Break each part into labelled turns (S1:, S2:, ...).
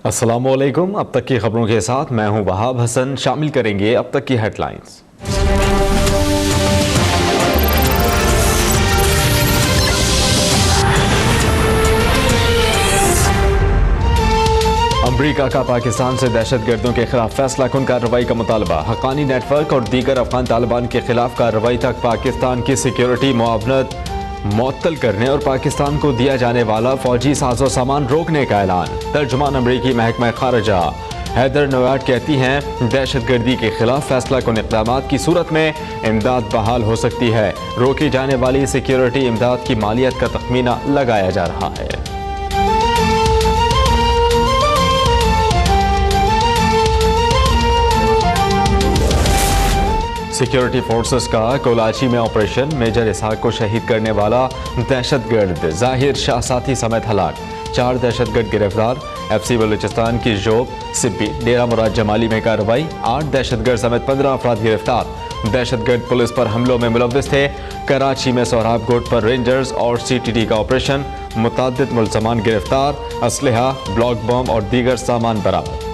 S1: अस्सलामुअलैकुम। अब तक की खबरों के साथ मैं हूं वहाब हसन। शामिल करेंगे अब तक की हेडलाइंस। अमरीका का पाकिस्तान से दहशतगर्दों के खिलाफ फैसला कुन कार्रवाई का मुतालबा। हक्कानी नेटवर्क और दीगर अफगान तालिबान के खिलाफ कार्रवाई तक पाकिस्तान की सिक्योरिटी मुआवनत मुअत्तल करने और पाकिस्तान को दिया जाने वाला फौजी साजो सामान रोकने का ऐलान। तर्जुमान अमरीकी महकमा खारजा हैदर नवाड कहती हैं दहशतगर्दी के खिलाफ फैसला कुन इक़दामात की सूरत में इमदाद बहाल हो सकती है। रोकी जाने वाली सिक्योरिटी इमदाद की मालियत का तखमीना लगाया जा रहा है। सिक्योरिटी फोर्सेस का कोलाची में ऑपरेशन। मेजर इसहाक को शहीद करने वाला दहशतगर्द जाहिर शाह साथी समेत हलाक। 4 दहशतगर्द गिरफ्तार। FC बलूचिस्तान की जोब सिब्बी डेरा मुराद जमाली में कार्रवाई। 8 दहशतगर्द समेत 15 अफराद गिरफ्तार। दहशतगर्द पुलिस पर हमलों में मुलव्विस थे। कराची में सोहराब गोट पर रेंजर्स और CTD का ऑपरेशन। मुतअद्दिद मुल्ज़मान गिरफ्तार। असलहा, ब्लॉक बम और दीगर सामान बरामद।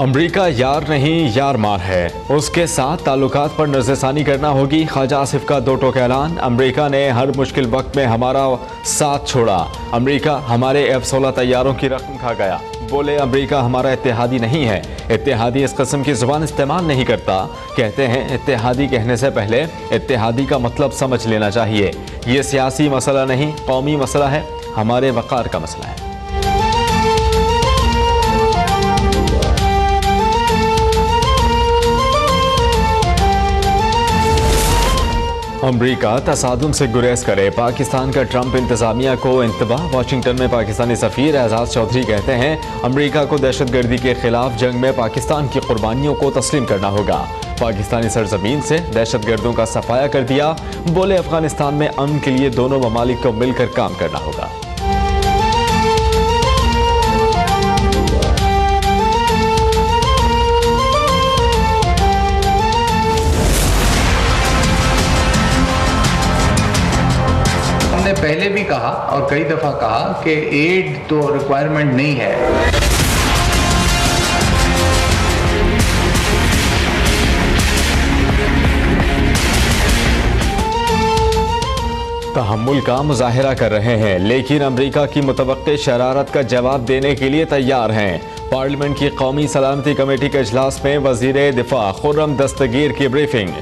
S1: अमरीका यार नहीं यार मार है, उसके साथ ताल्लुकात पर नज़रसानी करना होगी। ख्वाजा आसिफ का 2 टोक ऐलान। अमरीका ने हर मुश्किल वक्त में हमारा साथ छोड़ा। अमरीका हमारे F-16 तैयारों की रकम खा गया। बोले अमरीका हमारा इत्तेहादी नहीं है। इत्तेहादी इस किस्म की जुबान इस्तेमाल नहीं करता। कहते हैं इत्तेहादी कहने से पहले इत्तेहादी का मतलब समझ लेना चाहिए। ये सियासी मसला नहीं, कौमी मसला है, हमारे वक़ार का मसला है। अमरीका तसादुम से गुरेज करे। पाकिस्तान का ट्रंप इंतजामिया को इंतबाह। वाशिंगटन में पाकिस्तानी सफीर एजाज चौधरी कहते हैं अमरीका को दहशतगर्दी के खिलाफ जंग में पाकिस्तान की कुर्बानियों को तस्लीम करना होगा। पाकिस्तानी सरजमीन से दहशतगर्दों का सफाया कर दिया। बोले अफगानिस्तान में अमन के लिए दोनों ममालिक को मिलकर काम करना होगा।
S2: पहले भी कहा और कई दफा कहा कि एड तो रिक्वायरमेंट नहीं है।
S1: तहम्मुल का मुजाहिरा कर रहे हैं, लेकिन अमरीका की मुतवक्के शरारत का जवाब देने के लिए तैयार हैं। पार्लियामेंट की कौमी सलामती कमेटी के इजलास में वजीर दिफा खुर्रम दस्तगीर की ब्रीफिंग।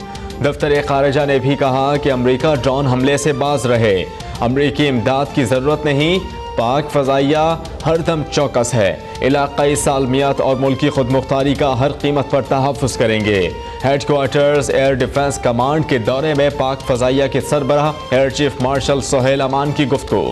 S1: दफ्तर खारजा ने भी कहा कि अमरीका ड्रोन हमले से बाज रहे। अमरीकी इमदाद की ज़रूरत नहीं, पाक फ़ज़ाइया हरदम चौकस है। इलाक़ाई सालमियत और मुल्की खुदमुख्तारी का हर कीमत पर तहफ़्फ़ुज़ करेंगे। Head quarters air defence command के दौरे में पाक फ़ज़ाइया के सरबराह एयर चीफ मार्शल सोहेल अमान की गुफ्तगू।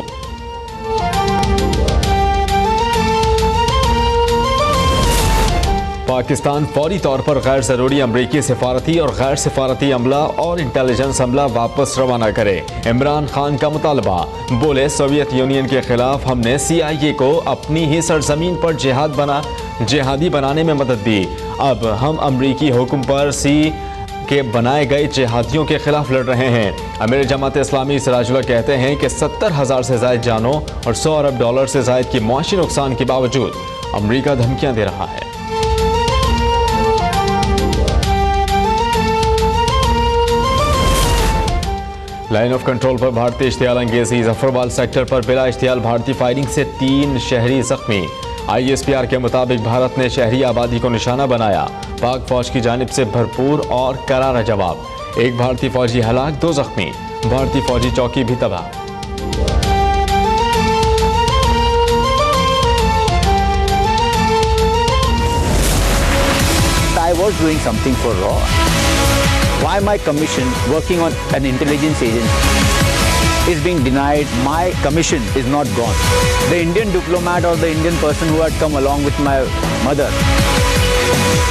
S1: पाकिस्तान फौरी तौर पर गैर ज़रूरी अमरीकी सिफारती और गैर सिफारती अमला और इंटेलिजेंस अमला वापस रवाना करे। इमरान खान का मुतालबा। बोले सोवियत यूनियन के खिलाफ हमने CIA को अपनी ही सरजमीन पर जिहादी बनाने में मदद दी। अब हम अमरीकी हुक्म पर के बनाए गए जिहादियों के खिलाफ लड़ रहे हैं। अमीर जमात इस्लामी सिराजुल्लाह कहते हैं कि 70,000 से ज़ायद जानों और $100 अरब से ज़ायद की मुआशी नुकसान के बावजूद अमरीका धमकियां दे रहा है। लाइन ऑफ कंट्रोल पर भारतीय इश्तियाल अंगेजी। जफरवाल सेक्टर पर बिला इश्तियाल भारतीय फायरिंग से 3 शहरी जख्मी। ISPR के मुताबिक भारत ने शहरी आबादी को निशाना बनाया। पाक फौज की जानिब से भरपूर और करारा जवाब। 1 भारतीय फौजी हलाक, 2 जख्मी। भारतीय फौजी चौकी भी तबाह।
S3: I was doing something for RAW. Why my commission working on an intelligence agency is being denied? My commission is not gone. The Indian diplomat or the Indian person who had come along with my mother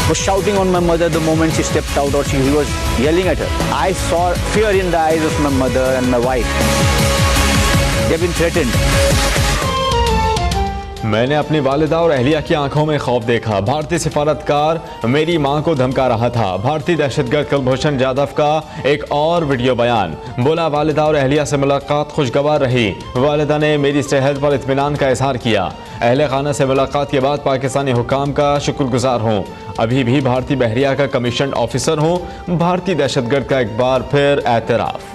S3: was shouting on my mother the moment she stepped out, or he was yelling at her. I saw fear in the eyes of my mother and my wife. They've been threatened.
S1: मैंने अपनी वालिदा और अहलिया की आंखों में खौफ देखा। भारतीय सिफारतकार मेरी मां को धमका रहा था। भारतीय दहशतगर्द कुलभूषण जाधव का एक और वीडियो बयान। बोला, वालिदा और अहलिया से मुलाकात खुशगवार रही। वालिदा ने मेरी सेहत पर इत्मीनान का इजहार किया। अहले खाना से मुलाकात के बाद पाकिस्तानी हुकाम का शुक्रगुजार हूँ। अभी भी भारतीय बहरिया का कमीशन ऑफिसर हूँ। भारतीय दहशतगर्द का एक बार फिर एतराफ़।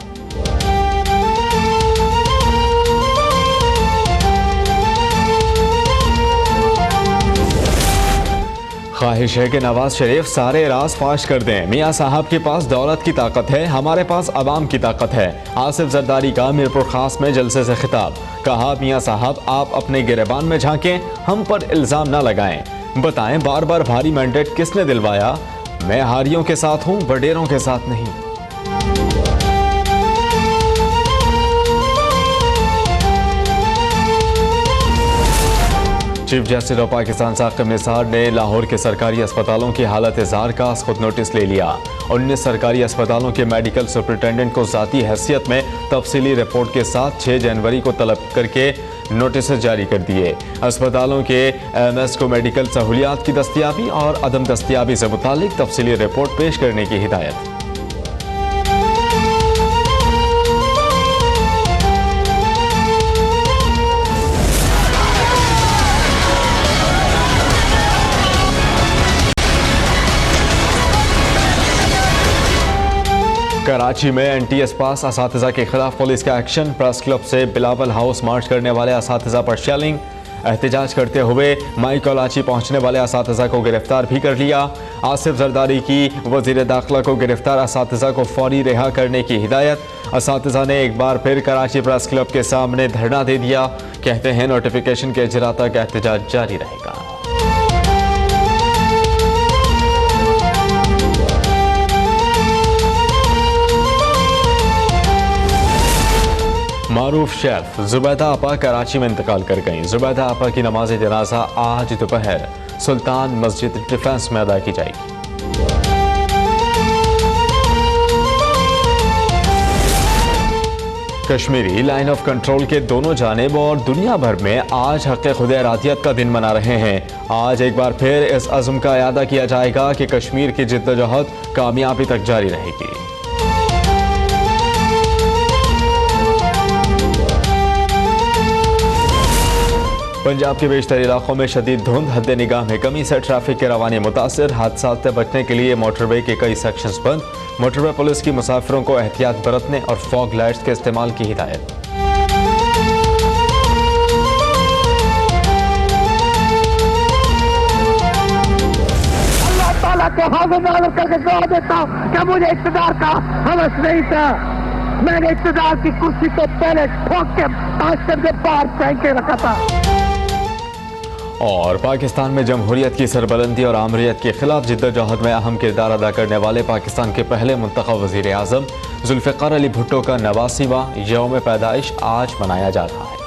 S1: ख्वाहिश है कि नवाज शरीफ सारे राज फाश कर दें। मियाँ साहब के पास दौलत की ताकत है, हमारे पास अवाम की ताकत है। आसिफ जरदारी का मीरपुर खास में जलसे से खिताब। कहा, मियाँ साहब आप अपने गिरेबान में झांकें, हम पर इल्ज़ाम न लगाएं। बताएं बार बार भारी मैंडेट किसने दिलवाया? मैं हारियों के साथ हूँ, वडेरों के साथ नहीं। Chief justice of Pakistan Saqib Nisar ने लाहौर के सरकारी अस्पतालों की हालत इज़हार का खुद नोटिस ले लिया। 19 सरकारी अस्पतालों के मेडिकल सुपरिटेंडेंट को ज़ाती हैसियत में तफसीली रिपोर्ट के साथ 6 जनवरी को तलब करके नोटिस जारी कर दिए। अस्पतालों के एमएस को मेडिकल सहूलियात की दस्तियाबी और अदम दस्तियाबी से मुतालिक तफसीली रिपोर्ट पेश करने की हिदायत। कराची में एनटीएस पास असातिज़ा के खिलाफ पुलिस का एक्शन। प्रेस क्लब से बिलावल हाउस मार्च करने वाले असातिज़ा पर शेलिंग। एहतजाज करते हुए माई कराची पहुंचने वाले असातिज़ा को गिरफ्तार भी कर लिया। आसिफ जरदारी की वज़ीर दाखिला को गिरफ्तार असातिज़ा को फौरी रिहा करने की हिदायत। असातिज़ा ने एक बार फिर कराची प्रेस क्लब के सामने धरना दे दिया। कहते हैं नोटिफिकेशन के इजरा तक एहतजाज जारी रहेगा। मारूफ शेफ जुबैदा आपा कराची में इंतकाल कर गईं। जुबैदा आपा की नमाज जनाजा आज दोपहर सुल्तान मस्जिद डिफेंस में अदा की जाएगी। कश्मीरी लाइन ऑफ कंट्रोल के दोनों जानिब और दुनिया भर में आज हक़ खुद इरादियत का दिन मना रहे हैं। आज एक बार फिर इस अज़्म का इयादा किया जाएगा कि कश्मीर की जिद्दोजहद कामयाबी तक जारी रहेगी। पंजाब के बेशतर इलाकों में शदीद धुंध, हद निगाह में कमी से ट्रैफिक के रवानी मुतासिर। हादसात से बचने के लिए मोटरवे के कई सेक्शंस बंद। मोटरवे पुलिस की मुसाफिरों को एहतियात बरतने और फॉग लाइट्स के इस्तेमाल की हिदायत। अल्लाह ताला को हाज़िर नाज़िर करके गवाह देता हूं कि मुझे इक़्तिदार का हवस नहीं था। मैंने इक़्तिदार की कुर्सी को पहले ठोक के आश्चर्य के पार फेंक के रखा था। और पाकिस्तान में जमहूरियत की सरबलंदी और आमरीत के खिलाफ जिद्दोजहद में अहम किरदार अदा करने वाले पाकिस्तान के पहले मुंतखब वज़ीर आज़म जुल्फ़िकार अली भुट्टो का 89वां यौम पैदाइश आज मनाया जा रहा है।